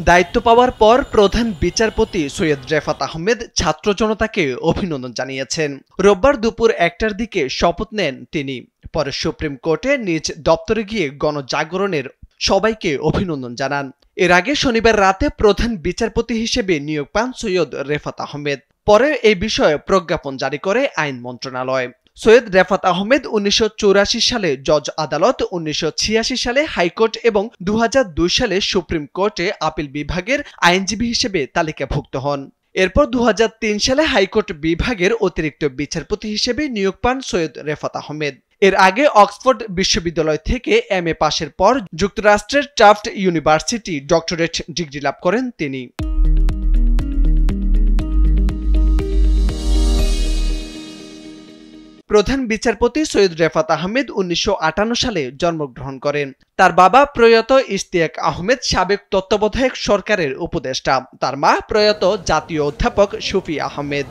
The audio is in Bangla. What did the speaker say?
দায়িত্ব পাওয়ার পর প্রধান বিচারপতি সৈয়দ রেফাত আহমেদ ছাত্র জনতাকে অভিনন্দন জানিয়েছেন। রোববার দুপুর ১টার দিকে শপথ নেন তিনি। পরে সুপ্রিম কোর্টে নিজ দপ্তরে গিয়ে গণজাগরণের সবাইকে অভিনন্দন জানান। এর আগে শনিবার রাতে প্রধান বিচারপতি হিসেবে নিয়োগ পান সৈয়দ রেফাত আহমেদ। পরে এই বিষয়ে প্রজ্ঞাপন জারি করে আইন মন্ত্রণালয়। সৈয়দ রেফাত আহমেদ ১৯৮৪ সালে জজ আদালত, ১৯৮৬ সালে হাইকোর্ট এবং ২০০২ সালে সুপ্রিম কোর্টে আপিল বিভাগের আইনজীবী হিসেবে তালিকাভুক্ত হন। এরপর ২০০৩ সালে হাইকোর্ট বিভাগের অতিরিক্ত বিচারপতি হিসেবে নিয়োগ পান সৈয়দ রেফাত আহমেদ। এর আগে অক্সফোর্ড বিশ্ববিদ্যালয় থেকে MA পাশের পর যুক্তরাষ্ট্রের টাফট ইউনিভার্সিটি ডক্টরেট ডিগ্রি লাভ করেন তিনি। প্রধান বিচারপতি সৈয়দ রেফাত আহমেদ ১৯৫৮ সালে জন্মগ্রহণ করেন। তার বাবা প্রয়াত ইশতিয়াক আহমেদ সাবেক তত্ত্বাবধায়ক সরকারের উপদেষ্টা। তার মা প্রয়াত জাতীয় অধ্যাপক শফি আহমেদ।